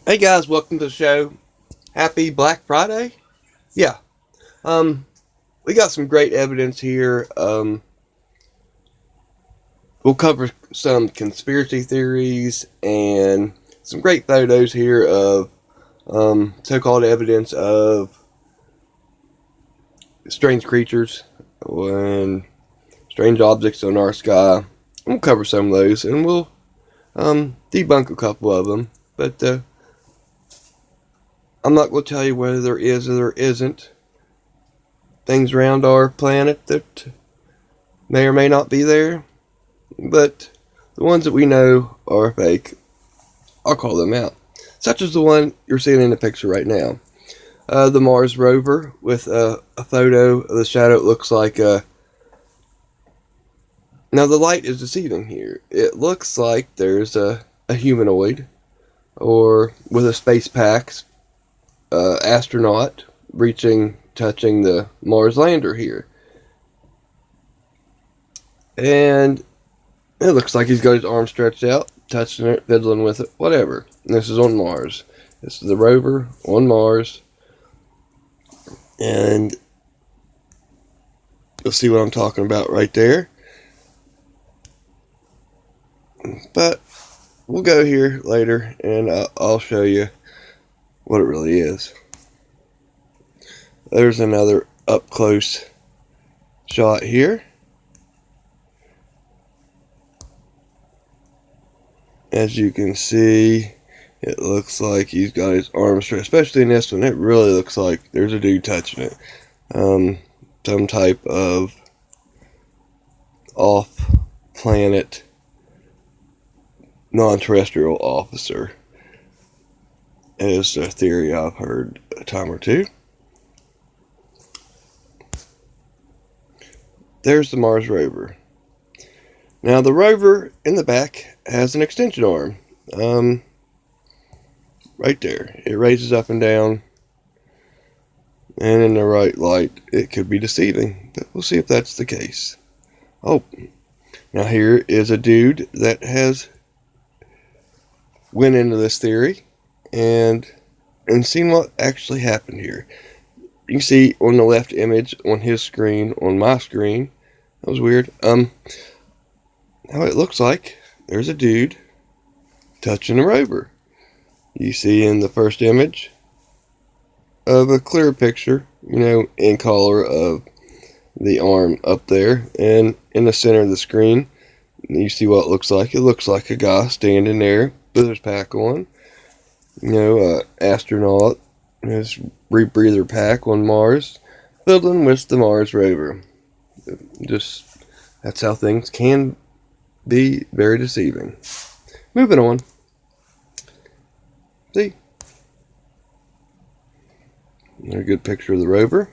Hey guys, welcome to the show. Happy Black Friday. Yeah. Um we got some great evidence here. We'll cover some conspiracy theories and some great photos here of so-called evidence of strange creatures and strange objects on our sky. We'll cover some of those and we'll debunk a couple of them. But I'm not going to tell you whether there is or there isn't things around our planet that may or may not be there. But the ones that we know are fake, I'll call them out. Such as the one you're seeing in the picture right now. The Mars rover with a photo of the shadow. It looks like now the light is deceiving here. It looks like there's a humanoid or with a space pack astronaut touching the Mars lander here. And it looks like he's got his arm stretched out, touching it, fiddling with it, whatever. And this is on Mars. This is the rover on Mars. And you'll see what I'm talking about right there. But we'll go here later and I'll show you what it really is. There's another up close shot here. As you can see, it looks like he's got his arms stretched. Especially in this one, it really looks like there's a dude touching it. Some type of off-planet, non-terrestrial officer is a theory I've heard a time or two. There's the Mars rover. Now the rover in the back has an extension arm. Right there. It raises up and down. And in the right light, it could be deceiving. But we'll see if that's the case. Oh, now here is a dude that has went into this theory and seen what actually happened here. You can see on the left image on his screen, on my screen. That was weird. How it looks like there's a dude touching a rover. You see in the first image of a clear picture, in color of the arm up there, and in the center of the screen, you see what it looks like. It looks like a guy standing there with his pack on. Astronaut, his rebreather pack on Mars, fiddling with the Mars rover. Just that's how things can be very deceiving. Moving on. See? A good picture of the rover.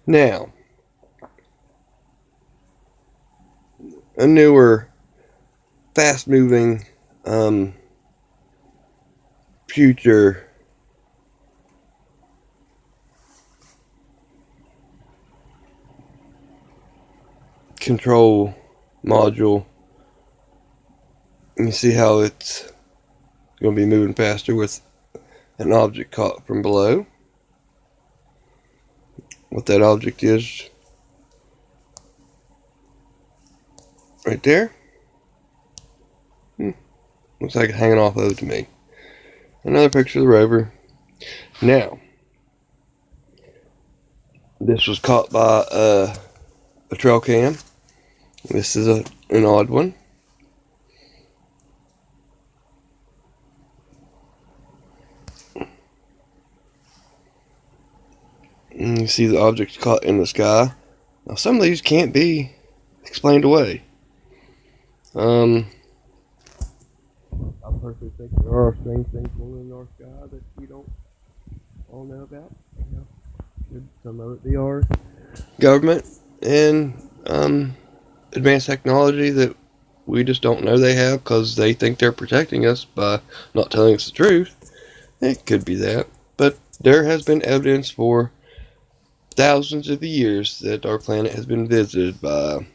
Now, a newer, fast-moving, future control module. You see how it's going to be moving faster with an object caught from below. What that object is right there. Looks like it's hanging off over to me. Another picture of the rover. Now, this was caught by a trail cam. This is an odd one. And you see the objects caught in the sky. Now some of these can't be explained away. I personally think there are strange things going on in our sky that we don't all know about. Could some of it be our government and advanced technology that we just don't know they have because they think they're protecting us by not telling us the truth. It could be that. But there has been evidence for thousands of years that our planet has been visited by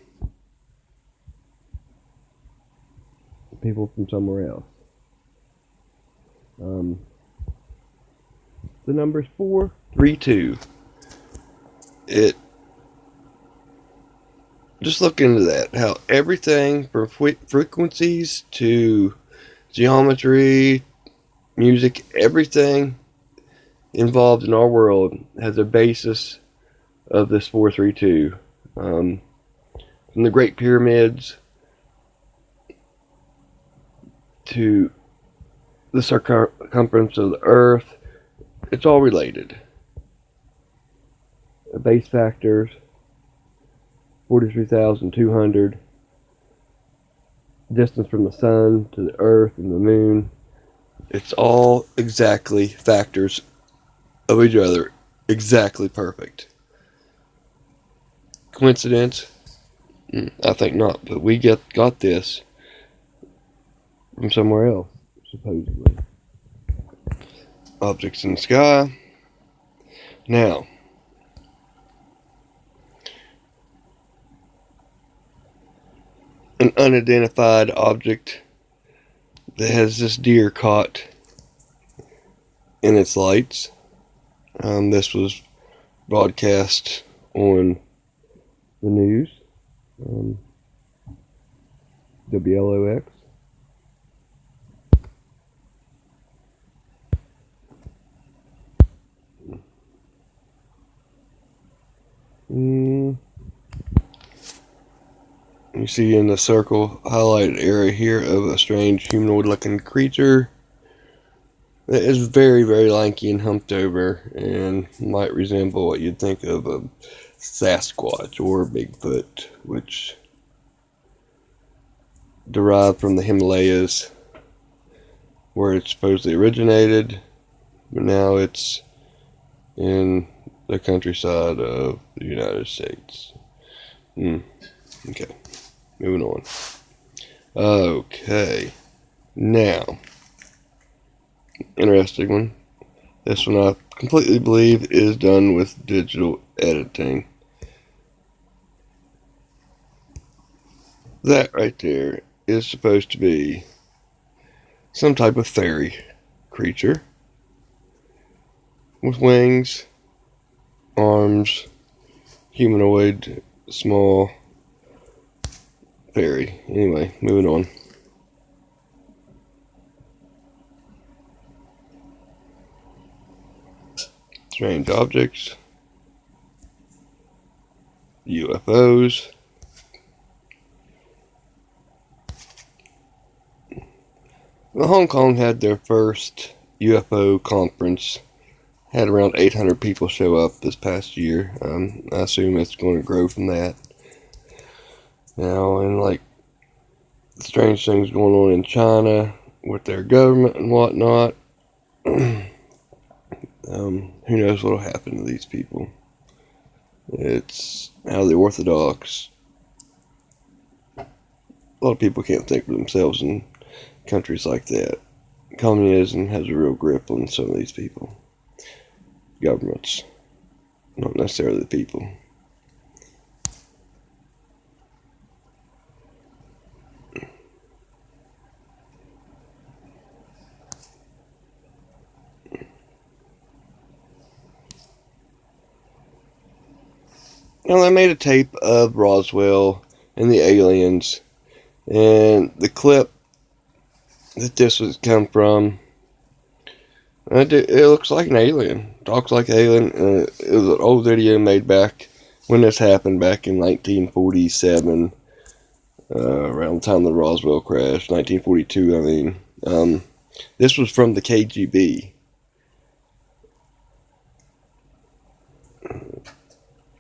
people from somewhere else. The number's 432. It just look into that. How everything from frequencies to geometry, music, everything involved in our world has a basis of this 432. From the Great Pyramids to the circumference of the Earth, it's all related. The base factors, 43,200. Distance from the sun to the Earth and the moon. It's all exactly factors of each other. Exactly perfect. Coincidence? I think not, but we got this from somewhere else, supposedly. Objects in the sky. Now, an unidentified object that has this deer caught in its lights. This was broadcast on the news. WLOX. You see in the circle highlighted area here of a strange humanoid looking creature that is very, very lanky and humped over and might resemble what you'd think of a Sasquatch or Bigfoot, which derived from the Himalayas where it supposedly originated, but now it's in the countryside of the United States. Okay, moving on. Okay, now, interesting one. This one I completely believe is done with digital editing. That right there is supposed to be some type of fairy creature with wings, arms, humanoid, small fairy. Anyway, moving on. Strange objects, UFOs. Well, Hong Kong had their first UFO conference. Had around 800 people show up this past year. I assume it's going to grow from that. Now, and like strange things going on in China with their government and whatnot. Who knows what will happen to these people? It's out of the orthodox. A lot of people can't think for themselves in countries like that. Communism has a real grip on some of these people. Governments, not necessarily the people. Now, they made a tape of Roswell and the aliens, and the clip that this was come from, it looks like an alien, talks like an alien. It was an old video made back when this happened, back in 1947, around the time of the Roswell crash, 1942, I mean. This was from the KGB.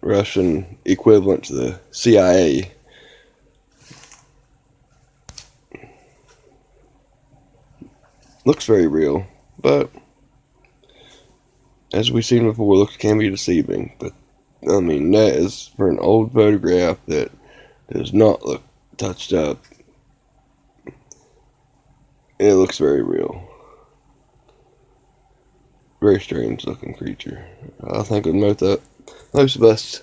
Russian equivalent to the CIA. Looks very real, but as we've seen before, looks can be deceiving. But I mean, that is for an old photograph that does not look touched up. It looks very real. Very strange looking creature. I think with most of us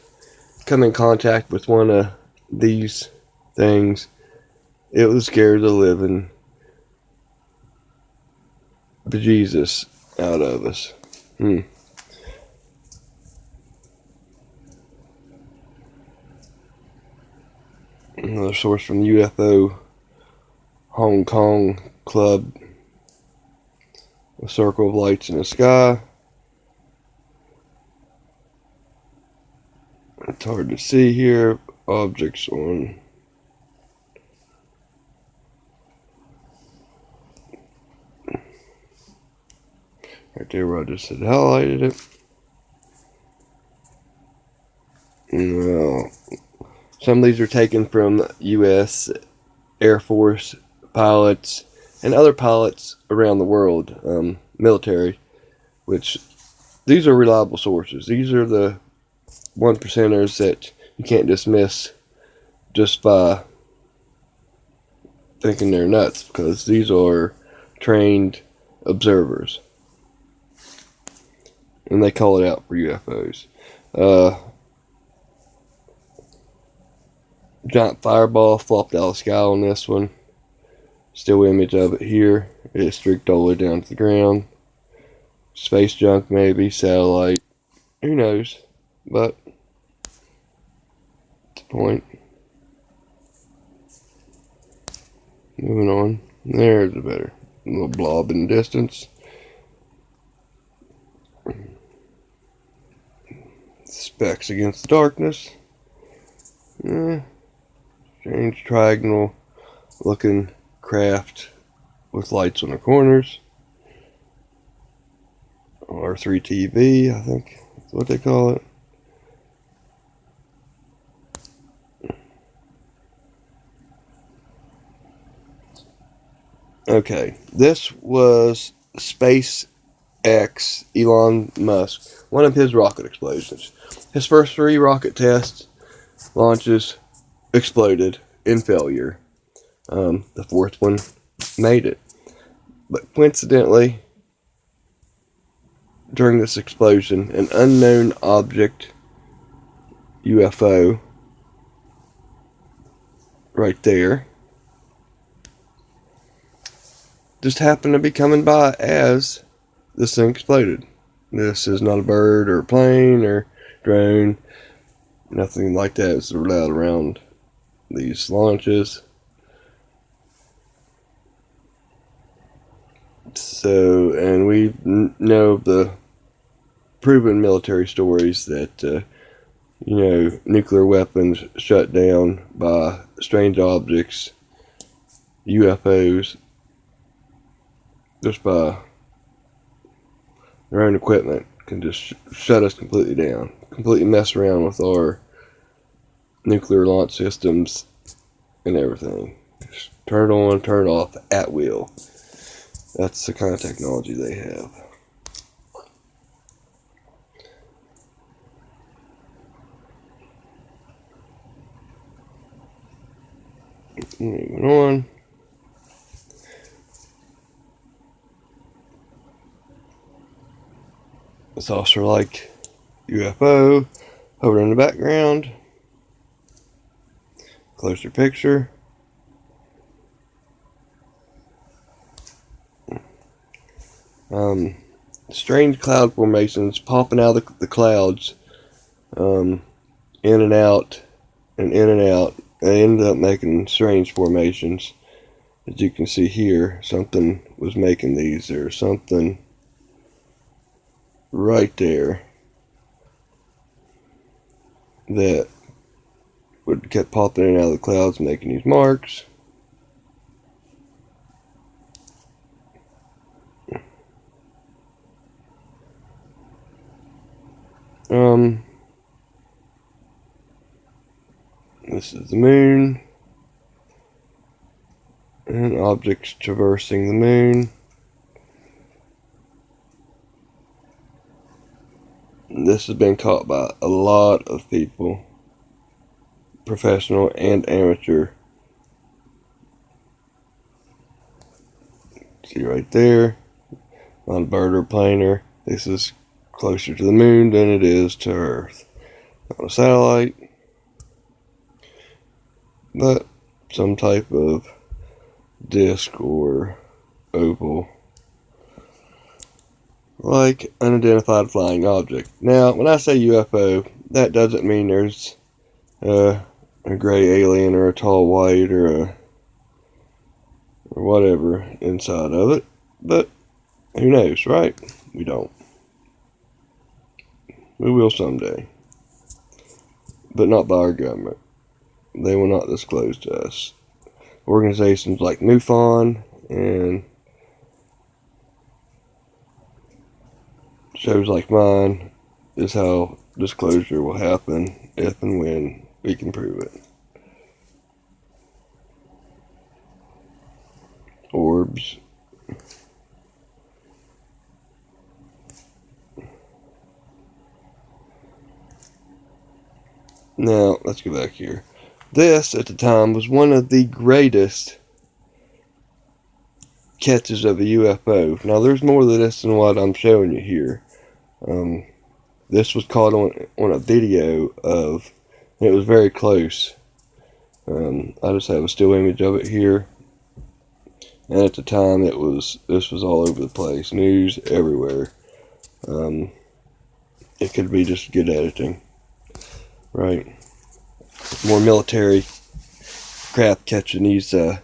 come in contact with one of these things, it would scare the living bejesus out of us. Another source from the UFO Hong Kong Club. A circle of lights in the sky. It's hard to see here. Objects on. Right there where I just had highlighted it. No. Some of these are taken from U.S. Air Force pilots and other pilots around the world, military, which these are reliable sources. These are the 1%ers that you can't dismiss just by thinking they're nuts, because these are trained observers. And they call it out for UFOs. Giant fireball flopped out of the sky on this one. Still image of it here. It streaked all the way down to the ground. Space junk maybe, satellite. Who knows? But that's the point. Moving on. There's a better little blob in the distance. Specks against the darkness. Strange triangle looking craft with lights on the corners. R3 TV, I think that's what they call it. Okay, this was SpaceX, Elon Musk, one of his rocket explosions. His first 3 rocket tests, launches, exploded in failure. The 4th one made it. But coincidentally, during this explosion, an unknown object, UFO, right there, just happened to be coming by as this thing exploded. This is not a bird or a plane or drone. Nothing like that is allowed around these launches. So, and we know the proven military stories that, nuclear weapons shut down by strange objects, UFOs, just by their own equipment, can just shut us completely down, completely mess around with our nuclear launch systems and everything. Just turn it on, turn it off at will. That's the kind of technology they have. Moving on. It's also like UFO over in the background. Closer picture. Strange cloud formations popping out of the clouds, in and out, and in and out. They ended up making strange formations. As you can see here, something was making these. There's something right there that would kept popping in and out of the clouds, making these marks. This is the moon, and objects traversing the moon. This has been caught by a lot of people, professional and amateur. See right there, not a bird or planer. This is closer to the moon than it is to Earth. Not a satellite, but some type of disc or oval. like unidentified flying object. Now, when I say UFO, that doesn't mean there's a gray alien or a tall white or whatever inside of it, but who knows, right? We don't. We will someday, but not by our government. They will not disclose to us. Organizations like MUFON and shows like mine is how disclosure will happen if and when we can prove it. Orbs. Now, let's go back here. This, at the time, was one of the greatest catches of a UFO. Now, there's more to this than what I'm showing you here. This was caught on a video of, it was very close. I just have a still image of it here. And at the time, this was all over the place. News everywhere. It could be just good editing. Right. More military craft catching these UFOs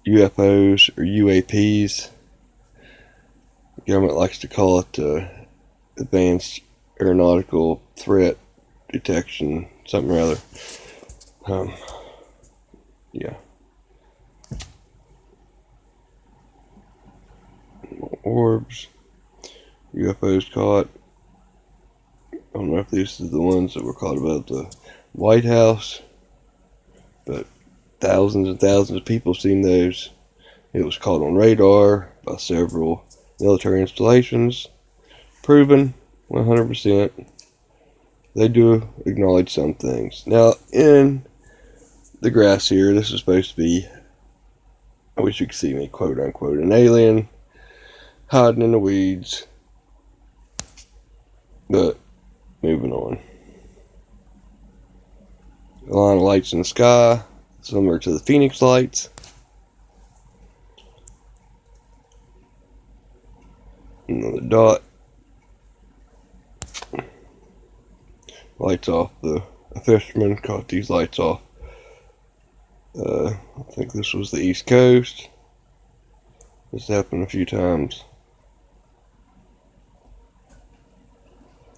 or UAPs. The government likes to call it Advanced Aeronautical Threat Detection, something or other. Yeah. Orbs. UFOs caught. I don't know if these are the ones that were caught above the White House, but thousands and thousands of people have seen those. It was caught on radar by several military installations. Proven 100%. They do acknowledge some things. Now, in the grass here, this is supposed to be, I wish you could see me, quote unquote, an alien hiding in the weeds. But moving on. A line of lights in the sky, similar to the Phoenix lights. Another dot. Lights off. A fisherman caught these lights off. I think this was the East Coast. This happened a few times.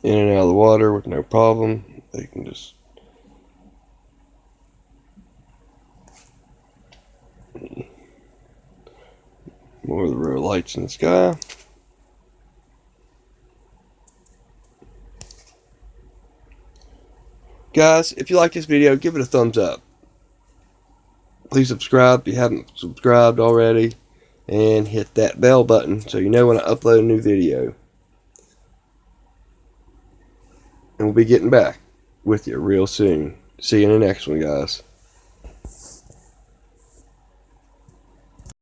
In and out of the water with no problem. They can just more of the row of lights in the sky. Guys, if you like this video, give it a thumbs up. Please subscribe if you haven't subscribed already. And hit that bell button so you know when I upload a new video. And we'll be getting back with you real soon. See you in the next one, guys.